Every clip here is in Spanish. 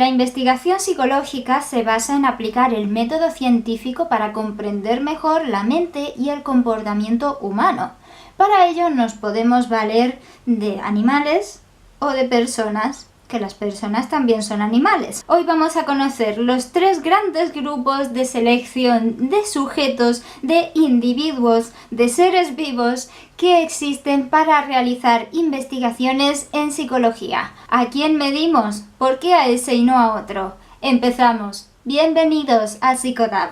La investigación psicológica se basa en aplicar el método científico para comprender mejor la mente y el comportamiento humano. Para ello nos podemos valer de animales o de personas, que las personas también son animales. Hoy vamos a conocer los 3 grandes grupos de selección de sujetos, de individuos, de seres vivos que existen para realizar investigaciones en psicología. ¿A quién medimos? ¿Por qué a ese y no a otro? Empezamos. Bienvenidos a Psicodab.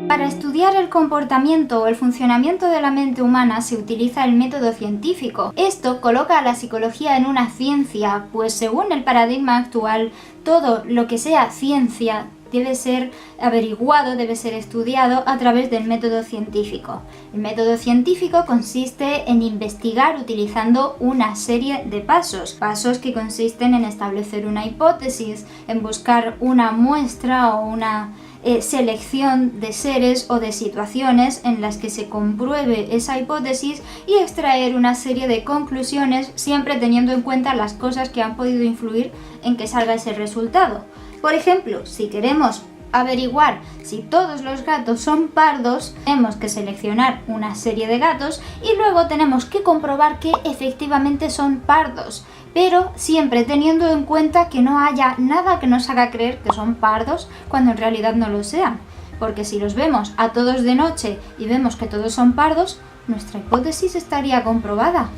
Para estudiar el comportamiento o el funcionamiento de la mente humana se utiliza el método científico. Esto coloca a la psicología en una ciencia, pues según el paradigma actual, todo lo que sea ciencia debe ser averiguado, debe ser estudiado a través del método científico. El método científico consiste en investigar utilizando una serie de pasos que consisten en establecer una hipótesis, en buscar una muestra o una selección de seres o de situaciones en las que se compruebe esa hipótesis y extraer una serie de conclusiones, siempre teniendo en cuenta las cosas que han podido influir en que salga ese resultado. Por ejemplo, si queremos averiguar si todos los gatos son pardos, tenemos que seleccionar una serie de gatos y luego tenemos que comprobar que efectivamente son pardos, pero siempre teniendo en cuenta que no haya nada que nos haga creer que son pardos cuando en realidad no lo sean, porque si los vemos a todos de noche y vemos que todos son pardos, nuestra hipótesis estaría comprobada.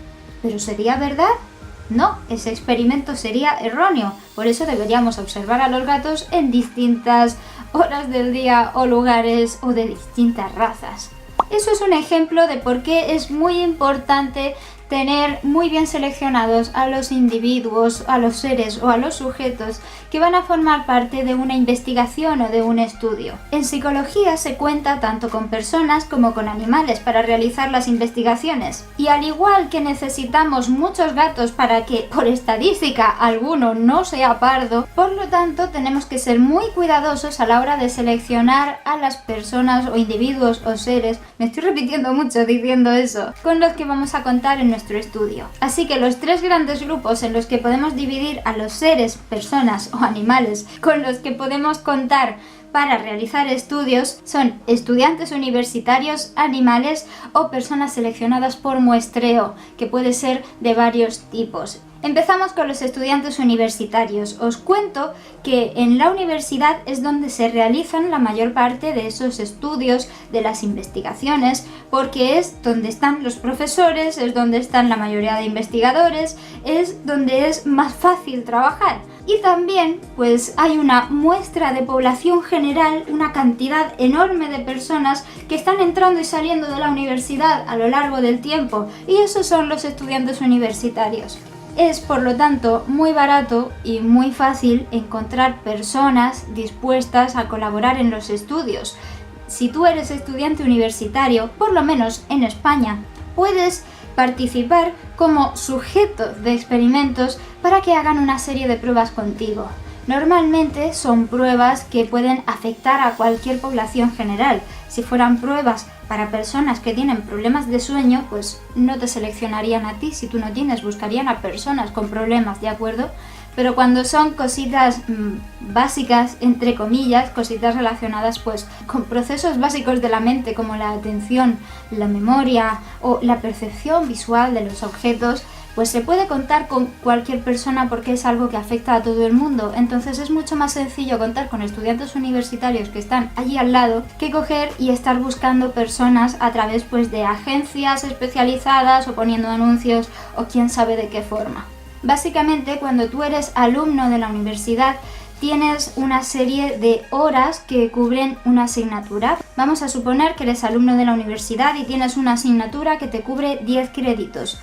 ¿Pero sería verdad? No, ese experimento sería erróneo, por eso deberíamos observar a los gatos en distintas horas del día o lugares o de distintas razas. Eso es un ejemplo de por qué es muy importante tener muy bien seleccionados a los individuos, a los seres o a los sujetos que van a formar parte de una investigación o de un estudio. En psicología se cuenta tanto con personas como con animales para realizar las investigaciones. Y al igual que necesitamos muchos gatos para que, por estadística, alguno no sea pardo, por lo tanto tenemos que ser muy cuidadosos a la hora de seleccionar a las personas o individuos o seres, me estoy repitiendo mucho diciendo eso, con los que vamos a contar en nuestro estudio. Así que los 3 grandes grupos en los que podemos dividir a los seres, personas o animales con los que podemos contar para realizar estudios son estudiantes universitarios, animales o personas seleccionadas por muestreo, que puede ser de varios tipos. Empezamos con los estudiantes universitarios. Os cuento que en la universidad es donde se realizan la mayor parte de esos estudios, de las investigaciones, porque es donde están los profesores, es donde están la mayoría de investigadores, es donde es más fácil trabajar. Y también pues hay una muestra de población general, una cantidad enorme de personas que están entrando y saliendo de la universidad a lo largo del tiempo, y esos son los estudiantes universitarios. Es, por lo tanto, muy barato y muy fácil encontrar personas dispuestas a colaborar en los estudios. Si tú eres estudiante universitario, por lo menos en España, puedes participar como sujeto de experimentos para que hagan una serie de pruebas contigo. Normalmente son pruebas que pueden afectar a cualquier población general. Si fueran pruebas para personas que tienen problemas de sueño, pues no te seleccionarían a ti. Si tú no tienes, buscarían a personas con problemas, ¿de acuerdo? Pero cuando son cositas básicas, entre comillas, cositas relacionadas pues con procesos básicos de la mente como la atención, la memoria o la percepción visual de los objetos, pues se puede contar con cualquier persona porque es algo que afecta a todo el mundo. Entonces es mucho más sencillo contar con estudiantes universitarios que están allí al lado que coger y estar buscando personas a través pues de agencias especializadas o poniendo anuncios o quién sabe de qué forma. Básicamente, cuando tú eres alumno de la universidad, tienes una serie de horas que cubren una asignatura. Vamos a suponer que eres alumno de la universidad y tienes una asignatura que te cubre 10 créditos.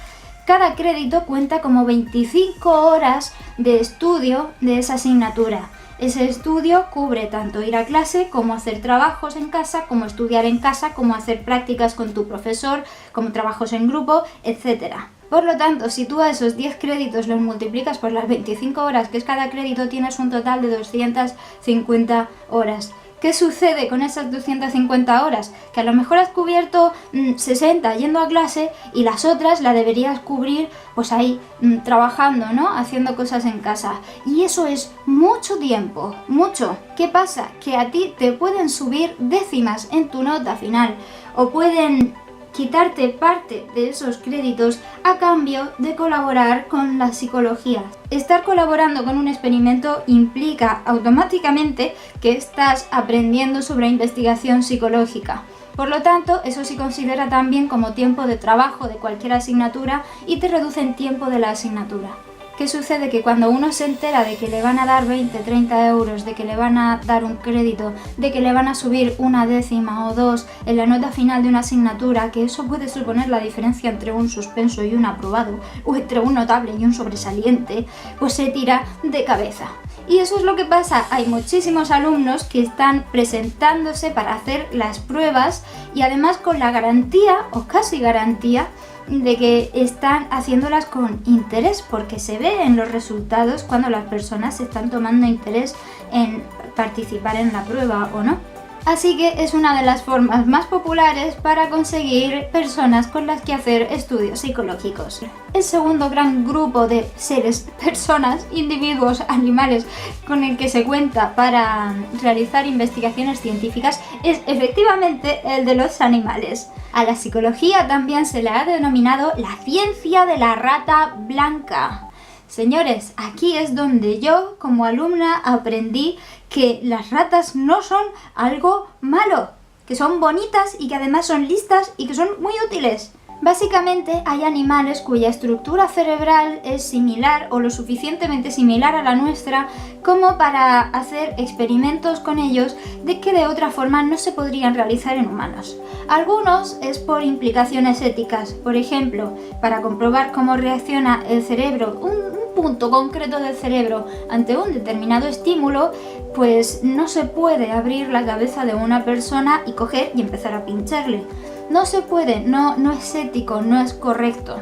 Cada crédito cuenta como 25 horas de estudio de esa asignatura. Ese estudio cubre tanto ir a clase como hacer trabajos en casa, como estudiar en casa, como hacer prácticas con tu profesor, como trabajos en grupo, etc. Por lo tanto, si tú a esos 10 créditos los multiplicas por las 25 horas que es cada crédito, tienes un total de 250 horas. ¿Qué sucede con esas 250 horas? Que a lo mejor has cubierto 60 yendo a clase y las otras la deberías cubrir pues ahí trabajando, ¿no? Haciendo cosas en casa. Y eso es mucho tiempo, mucho. ¿Qué pasa? Que a ti te pueden subir décimas en tu nota final o pueden quitarte parte de esos créditos a cambio de colaborar con la psicología. Estar colaborando con un experimento implica automáticamente que estás aprendiendo sobre investigación psicológica. Por lo tanto, eso se considera también como tiempo de trabajo de cualquier asignatura y te reduce el tiempo de la asignatura. ¿Qué sucede? Que cuando uno se entera de que le van a dar 20, 30 euros, de que le van a dar un crédito, de que le van a subir una décima o dos en la nota final de una asignatura, que eso puede suponer la diferencia entre un suspenso y un aprobado, o entre un notable y un sobresaliente, pues se tira de cabeza. Y eso es lo que pasa, hay muchísimos alumnos que están presentándose para hacer las pruebas y además con la garantía, o casi garantía, de que están haciéndolas con interés, porque se ve en los resultados cuando las personas están tomando interés en participar en la prueba o no. Así que es una de las formas más populares para conseguir personas con las que hacer estudios psicológicos. El segundo gran grupo de seres, personas, individuos, animales con el que se cuenta para realizar investigaciones científicas es efectivamente el de los animales. A la psicología también se le ha denominado la ciencia de la rata blanca. Señores, aquí es donde yo, como alumna, aprendí que las ratas no son algo malo, que son bonitas y que además son listas y que son muy útiles. Básicamente hay animales cuya estructura cerebral es similar o lo suficientemente similar a la nuestra como para hacer experimentos con ellos de que de otra forma no se podrían realizar en humanos. Algunos es por implicaciones éticas, por ejemplo, para comprobar cómo reacciona el cerebro, un punto concreto del cerebro ante un determinado estímulo, pues no se puede abrir la cabeza de una persona y coger y empezar a pincharle. No se puede, no es ético, no es correcto.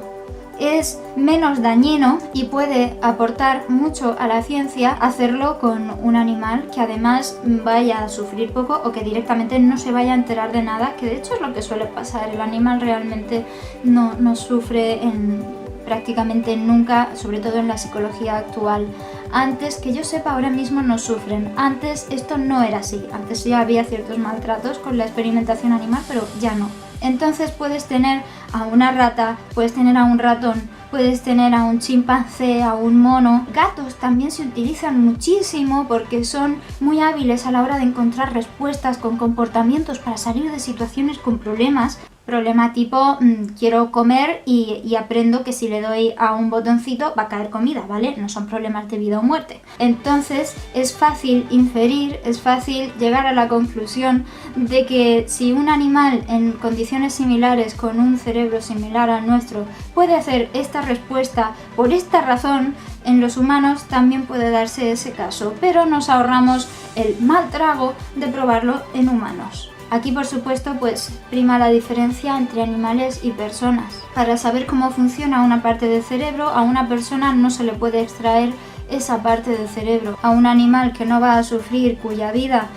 Es menos dañino y puede aportar mucho a la ciencia hacerlo con un animal que además vaya a sufrir poco o que directamente no se vaya a enterar de nada, que de hecho es lo que suele pasar. El animal realmente no sufre prácticamente nunca, sobre todo en la psicología actual. Antes, que yo sepa, ahora mismo no sufren. Antes esto no era así. Antes ya había ciertos maltratos con la experimentación animal, pero ya no. Entonces puedes tener a una rata, puedes tener a un ratón, puedes tener a un chimpancé, a un mono. Gatos también se utilizan muchísimo porque son muy hábiles a la hora de encontrar respuestas con comportamientos para salir de situaciones con problemas. Problema tipo, quiero comer y aprendo que si le doy a un botoncito va a caer comida, ¿vale? No son problemas de vida o muerte. Entonces es fácil inferir, es fácil llegar a la conclusión de que si un animal en condiciones similares con un cerebro similar al nuestro puede hacer esta respuesta por esta razón, en los humanos también puede darse ese caso, pero nos ahorramos el mal trago de probarlo en humanos. Aquí, por supuesto, pues prima la diferencia entre animales y personas. Para saber cómo funciona una parte del cerebro, a una persona no se le puede extraer esa parte del cerebro. A un animal que no va a sufrir, cuya vida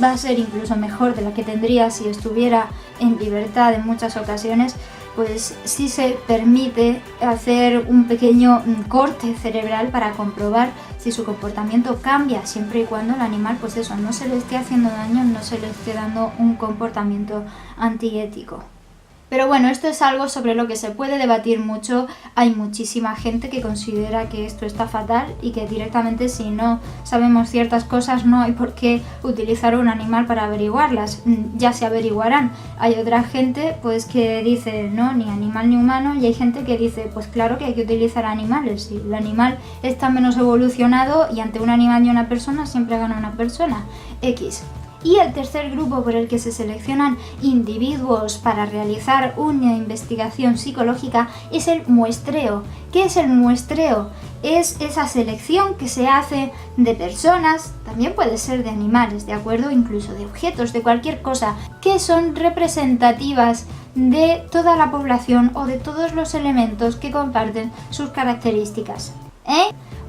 va a ser incluso mejor de la que tendría si estuviera en libertad en muchas ocasiones, pues sí se permite hacer un pequeño corte cerebral para comprobar si su comportamiento cambia, siempre y cuando el animal, pues eso, no se le esté haciendo daño, no se le esté dando un comportamiento antiético. Pero bueno, esto es algo sobre lo que se puede debatir mucho. Hay muchísima gente que considera que esto está fatal y que directamente si no sabemos ciertas cosas no hay por qué utilizar un animal para averiguarlas. Ya se averiguarán. Hay otra gente pues que dice no, ni animal ni humano, y hay gente que dice pues claro que hay que utilizar animales. Si el animal está menos evolucionado y ante un animal y una persona siempre gana una persona. X. Y el tercer grupo por el que se seleccionan individuos para realizar una investigación psicológica es el muestreo. ¿Qué es el muestreo? Es esa selección que se hace de personas, también puede ser de animales, ¿de acuerdo? Incluso de objetos, de cualquier cosa, que son representativas de toda la población o de todos los elementos que comparten sus características.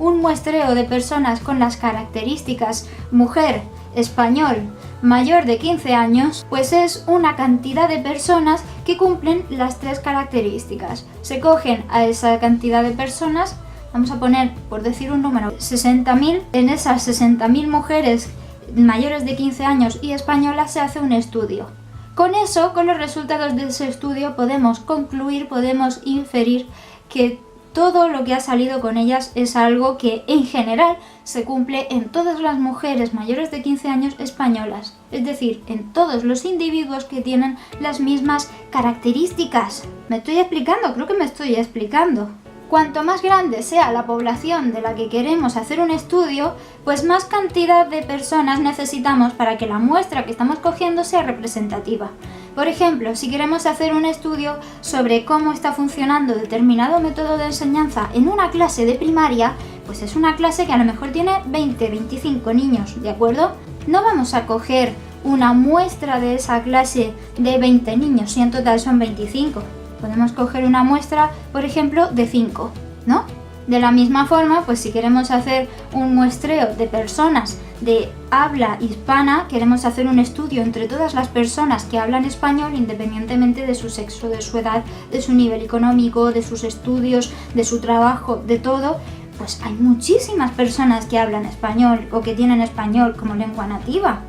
Un muestreo de personas con las características mujer, español mayor de 15 años, pues es una cantidad de personas que cumplen las tres características. Se cogen a esa cantidad de personas, vamos a poner, por decir un número, 60.000. En esas 60.000 mujeres mayores de 15 años y españolas se hace un estudio. Con eso, con los resultados de ese estudio, podemos concluir, podemos inferir que todo lo que ha salido con ellas es algo que en general se cumple en todas las mujeres mayores de 15 años españolas, es decir, en todos los individuos que tienen las mismas características. ¿Me estoy explicando? Creo que me estoy explicando. Cuanto más grande sea la población de la que queremos hacer un estudio, pues más cantidad de personas necesitamos para que la muestra que estamos cogiendo sea representativa. Por ejemplo, si queremos hacer un estudio sobre cómo está funcionando determinado método de enseñanza en una clase de primaria, pues es una clase que a lo mejor tiene 20-25 niños, ¿de acuerdo? No vamos a coger una muestra de esa clase de 20 niños, si en total son 25. Podemos coger una muestra, por ejemplo, de 5, ¿no? De la misma forma, pues si queremos hacer un muestreo de personas de habla hispana, queremos hacer un estudio entre todas las personas que hablan español, independientemente de su sexo, de su edad, de su nivel económico, de sus estudios, de su trabajo, de todo, pues hay muchísimas personas que hablan español o que tienen español como lengua nativa.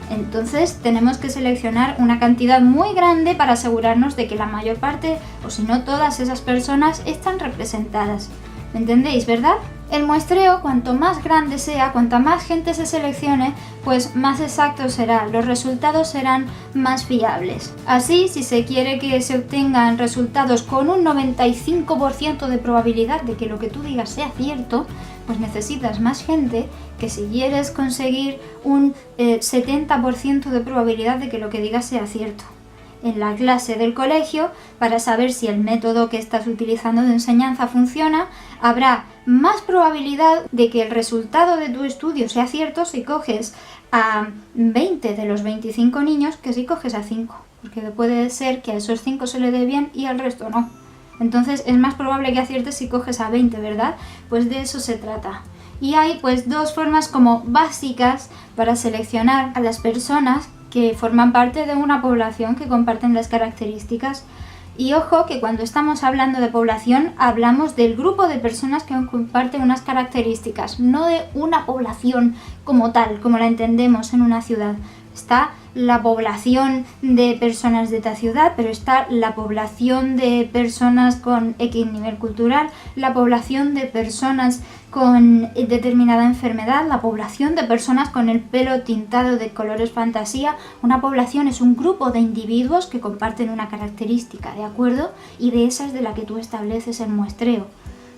Entonces tenemos que seleccionar una cantidad muy grande para asegurarnos de que la mayor parte, o si no todas esas personas, están representadas. ¿Me entendéis, verdad? El muestreo, cuanto más grande sea, cuanta más gente se seleccione, pues más exacto será, los resultados serán más fiables. Así, si se quiere que se obtengan resultados con un 95% de probabilidad de que lo que tú digas sea cierto, pues necesitas más gente que si quieres conseguir un 70% de probabilidad de que lo que digas sea cierto. En la clase del colegio, para saber si el método que estás utilizando de enseñanza funciona, habrá más probabilidad de que el resultado de tu estudio sea cierto si coges a 20 de los 25 niños que si coges a 5, porque puede ser que a esos 5 se le dé bien y al resto no. Entonces es más probable que aciertes si coges a 20, ¿verdad? Pues de eso se trata. Y hay pues dos formas como básicas para seleccionar a las personas que forman parte de una población que comparten las características. Y ojo que cuando estamos hablando de población hablamos del grupo de personas que comparten unas características, no de una población como tal, como la entendemos en una ciudad. Está la población de personas de esta ciudad, pero está la población de personas con X nivel cultural, la población de personas con determinada enfermedad, la población de personas con el pelo tintado de colores fantasía. Una población es un grupo de individuos que comparten una característica, ¿de acuerdo? Y de esa es de la que tú estableces el muestreo.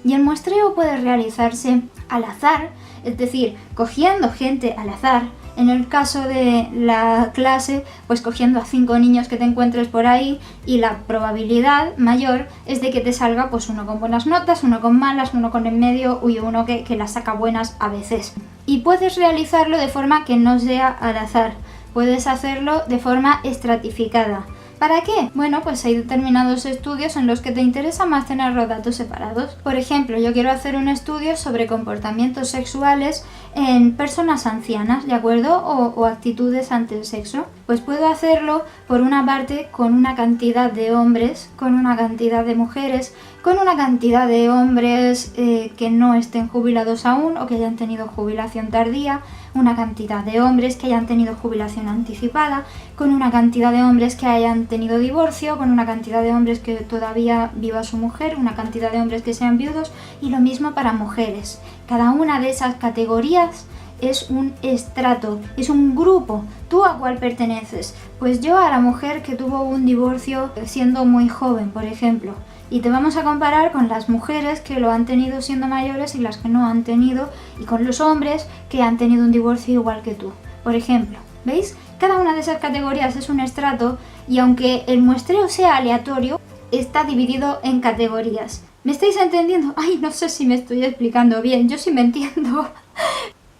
Y el muestreo puede realizarse al azar, es decir, cogiendo gente al azar. En el caso de la clase, pues cogiendo a 5 niños que te encuentres por ahí, y la probabilidad mayor es de que te salga pues uno con buenas notas, uno con malas, uno con en medio y uno que las saca buenas a veces. Y puedes realizarlo de forma que no sea al azar, puedes hacerlo de forma estratificada. ¿Para qué? Bueno, pues hay determinados estudios en los que te interesa más tener los datos separados. Por ejemplo, yo quiero hacer un estudio sobre comportamientos sexuales en personas ancianas, ¿de acuerdo? O actitudes ante el sexo. Pues puedo hacerlo, por una parte, con una cantidad de hombres, con una cantidad de mujeres, con una cantidad de hombres que no estén jubilados aún o que hayan tenido jubilación tardía, una cantidad de hombres que hayan tenido jubilación anticipada, con una cantidad de hombres que hayan tenido divorcio, con una cantidad de hombres que todavía viva su mujer, una cantidad de hombres que sean viudos, y lo mismo para mujeres. Cada una de esas categorías es un estrato, es un grupo. ¿Tú a cuál perteneces? Pues yo a la mujer que tuvo un divorcio siendo muy joven, por ejemplo. Y te vamos a comparar con las mujeres que lo han tenido siendo mayores y las que no han tenido, y con los hombres que han tenido un divorcio igual que tú, por ejemplo. ¿Veis? Cada una de esas categorías es un estrato, y aunque el muestreo sea aleatorio, está dividido en categorías. ¿Me estáis entendiendo? Ay, no sé si me estoy explicando bien. Yo sí me entiendo.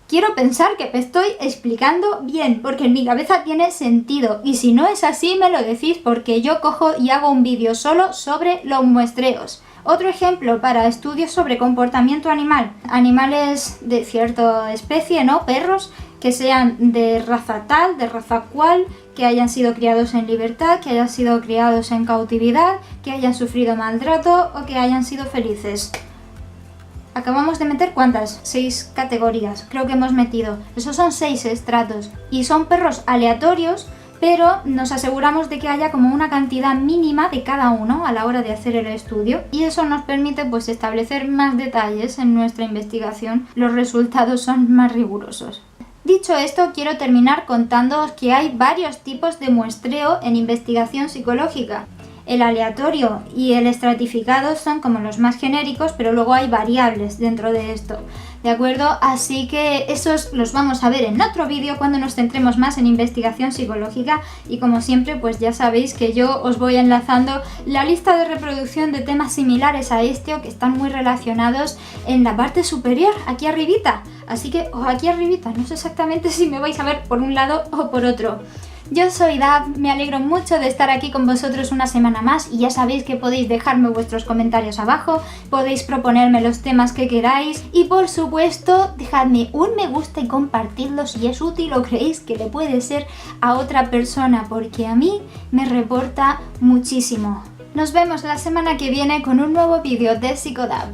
Quiero pensar que me estoy explicando bien, porque en mi cabeza tiene sentido. Y si no es así, me lo decís, porque yo cojo y hago un vídeo solo sobre los muestreos. Otro ejemplo para estudios sobre comportamiento animal. Animales de cierta especie, ¿no? Perros, que sean de raza tal, de raza cual, que hayan sido criados en libertad, que hayan sido criados en cautividad, que hayan sufrido maltrato o que hayan sido felices. Acabamos de meter ¿cuántas? 6 categorías, creo que hemos metido. Esos son 6 estratos y son perros aleatorios, pero nos aseguramos de que haya como una cantidad mínima de cada uno a la hora de hacer el estudio y eso nos permite pues establecer más detalles en nuestra investigación. Los resultados son más rigurosos. Dicho esto, quiero terminar contándoos que hay varios tipos de muestreo en investigación psicológica. El aleatorio y el estratificado son como los más genéricos, pero luego hay variables dentro de esto, ¿de acuerdo? Así que esos los vamos a ver en otro vídeo cuando nos centremos más en investigación psicológica y como siempre pues ya sabéis que yo os voy enlazando la lista de reproducción de temas similares a este o que están muy relacionados en la parte superior, aquí arribita. Así que, o aquí arribita, no sé exactamente si me vais a ver por un lado o por otro. Yo soy Dab, me alegro mucho de estar aquí con vosotros una semana más y ya sabéis que podéis dejarme vuestros comentarios abajo, podéis proponerme los temas que queráis y por supuesto dejadme un me gusta y compartidlo si es útil o creéis que le puede ser a otra persona porque a mí me reporta muchísimo. Nos vemos la semana que viene con un nuevo vídeo de Psicodab.